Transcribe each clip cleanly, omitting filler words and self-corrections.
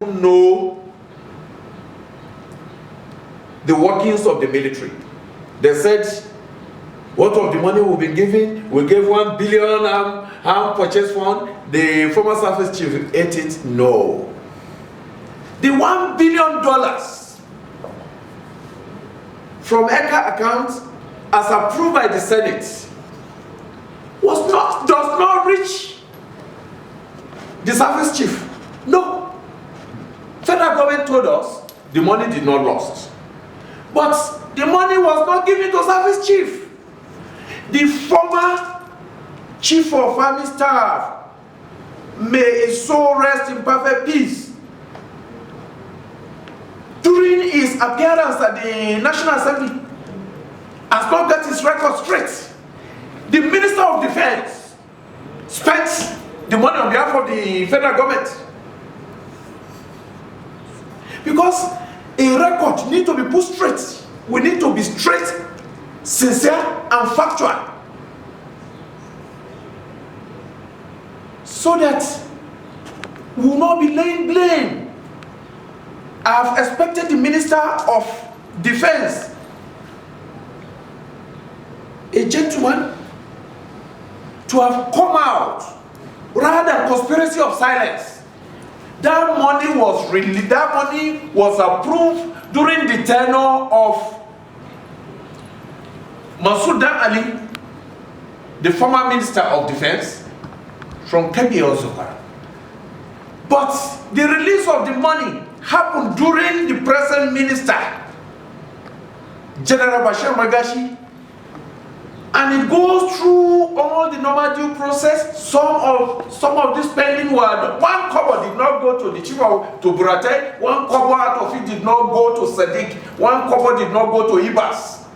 know the workings of the military. They said, what of the money we've been giving? We gave 1 billion arm purchase fund. The former service chief ate it. No. The $1 billion from ECA account, as approved by the Senate, does not reach the service chief. No. Federal government told us the money did not lost. But the money was not given to service chief. The former chief of army staff, may his soul rest in perfect peace, during his appearance at the National Assembly, has not got his record straight. The Minister of Defense spent the money on behalf of the federal government. Because a record needs to be put straight. We need to be straight, sincere, and factual. So that we will not be laying blame. I have expected the Minister of Defense, a gentleman, to have come out rather than conspiracy of silence. That money was released, that money was approved during the tenure of Masood Ali, the former Minister of Defense from Kebbi Ozokwa. But the release of the money happened during the present minister, General Bashir Magashi, and it goes through all the normal due process. Some of this spending were, 1 kobo did not go to the chief of to Burate, 1 kobo out of it did not go to Sadiq, 1 kobo did not go to Ibas.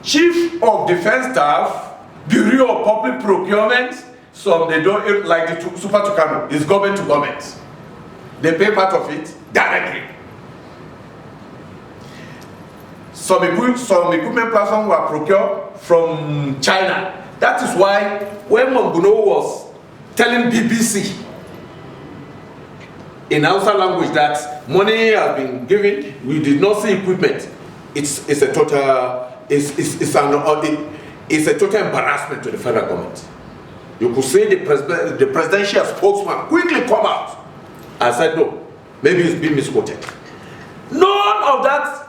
Chief of Defense Staff, Bureau of Public Procurement, some they don't, like the Super Tucano, is government to government. They pay part of it directly. Some equipment platforms were procured from China. That is why when Monguno was telling BBC in Hausa language that money has been given, we did not see equipment. It's a total embarrassment to the federal government. You could say the presidential spokesman quickly come out and said no, maybe it's been misquoted. None of that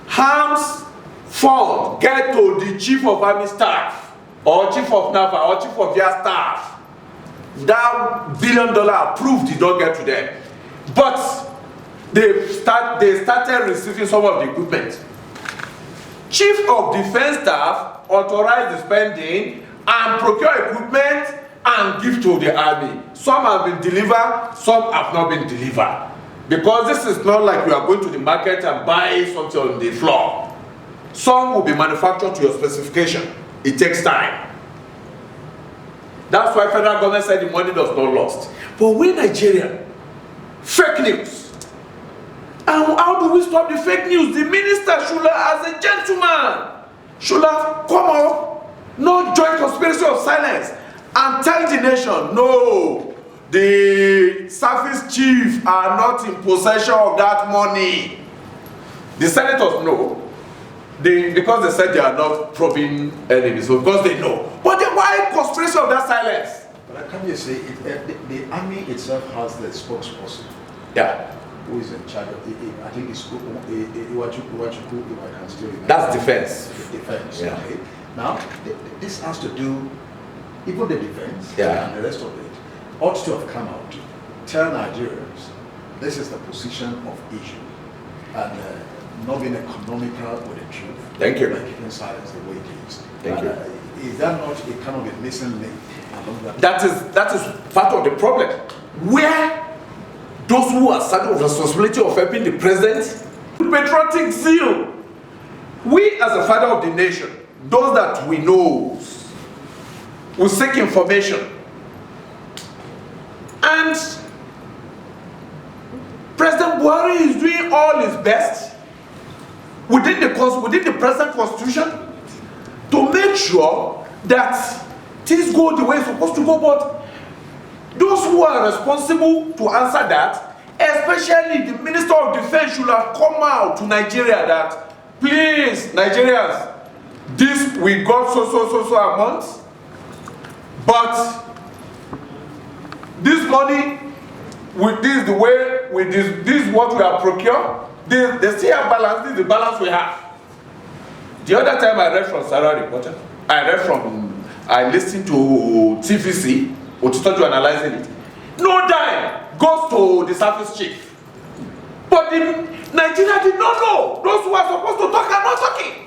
harms fund get to the chief of army staff or chief of naval or chief of their staff. That $1 billion approved did not get to them, but they started receiving some of the equipment. Chief of Defense Staff authorized the spending and procure equipment and give to the army. Some have been delivered, some have not been delivered. Because this is not like you are going to the market and buy something on the floor. Some will be manufactured to your specification. It takes time. That's why federal government said the money does not lost. But we Nigeria, fake news. And how do we stop the fake news? The minister should have, as a gentleman, should have come up, not join conspiracy of silence, and tell the nation, no, the service chief are not in possession of that money. The senators know, because they said they are not probing enemies, so because they know. But then why conspiracy of that silence? But can you say the army itself has the spokesperson? Yeah. Who is in charge of it? I think it's Iwachuku, if I can still remember. That's defense. Defense, yeah. Okay. Now, this has to do, even the defense yeah. and the rest of it, ought to have come out, tell Nigerians, this is the position of issue, and not being economical with the truth. Thank you. By keeping silence the way it is. Thank you. Is that not a kind of a missing link along that? That is part of the problem. Where those who are saddled with the responsibility of helping the president, patriotic zeal, we as a father of the nation, those that we know, will seek information. And President Buhari is doing all his best within the present constitution to make sure that things go the way it's supposed to go, but those who are responsible to answer that, especially the Minister of Defense, should have come out to Nigeria that, please, Nigerians, this we got so amount, but this money, with this the way, with this is what we have procured, they still have balance, this is the balance we have. The other time I read from Sarah Reporter, I listened to TVC, Otitoju analyzing it. No dime goes to the service chief. But Nigeria did not know. Those who are supposed to talk are not talking.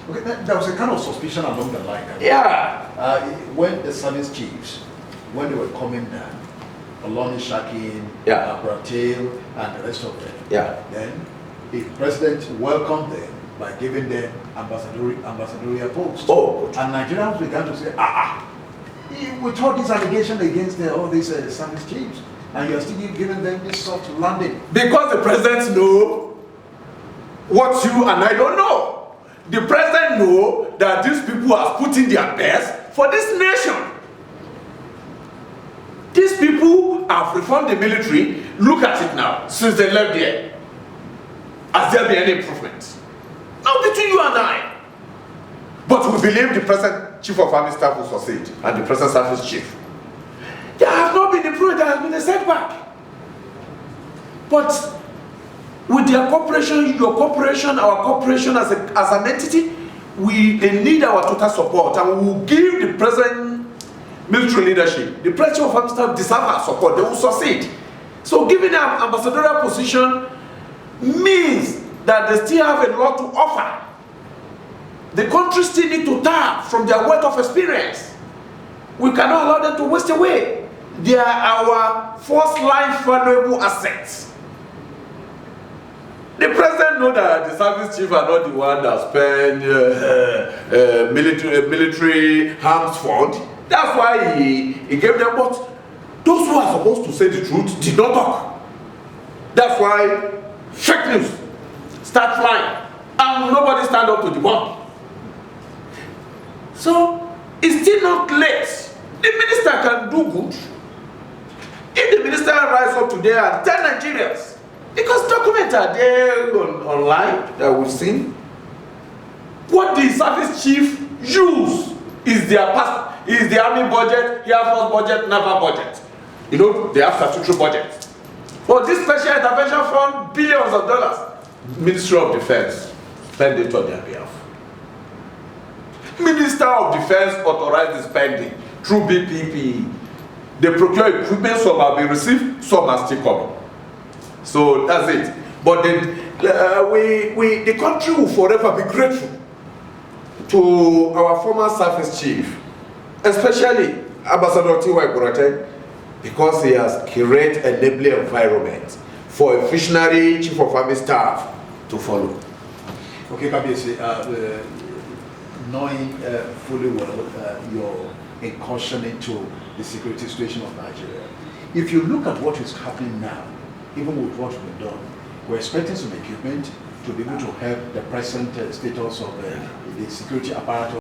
Okay, there was a kind of suspicion along the line. Yeah. When the service chiefs, when they were coming down, Oloni Shakin, Yeah. Bratil, and the rest of them, Yeah. then the president welcomed them by giving them ambassadorial posts. Oh. And Nigerians began to say, with all these allegations against all these service chiefs, and you're still giving them this soft landing. Because the president knows what you and I don't know. The president knows that these people are putting their best for this nation. These people have reformed the military. Look at it now, since they left there. Has there been any improvement? Not between you and I. But we believe the present chief of army staff will succeed, and the present service chief. There has not been improvement, there has been a setback. But with their cooperation, your cooperation, our cooperation as an entity, they need our total support, and we will give the present military leadership, the present chief of army staff deserve our support. They will succeed. So giving them ambassadorial position means that they still have a lot to offer. The country still need to tap from their wealth of experience. We cannot allow them to waste away. They are our first line valuable assets. The president knows that the service chief are not the one that spend military arms fund. That's why he gave them, but those who are supposed to say the truth did not talk. That's why fake news start flying and nobody stand up to the bomb. So it's still not late. The minister can do good. If the minister rise up today and tell Nigerians, because documents are there online that we've seen, what the service chief use is the army budget, Air Force budget, naval budget. You know, they have statutory budget. For this special intervention fund, billions of dollars, Ministry of Defense spend it on their behalf. Minister of Defense authorized the spending through BPP. They procure equipment, some have been received, some are still coming. So that's it. But the country will forever be grateful to our former service chief, especially Ambassador T.Y. Buratai, because he has created a enabling environment for a visionary chief of army staff to follow. Okay, Kabiyesi, knowing fully well your incursion into the security situation of Nigeria, if you look at what is happening now, even with what we've done, we're expecting some equipment to be able to help the present status of the security apparatus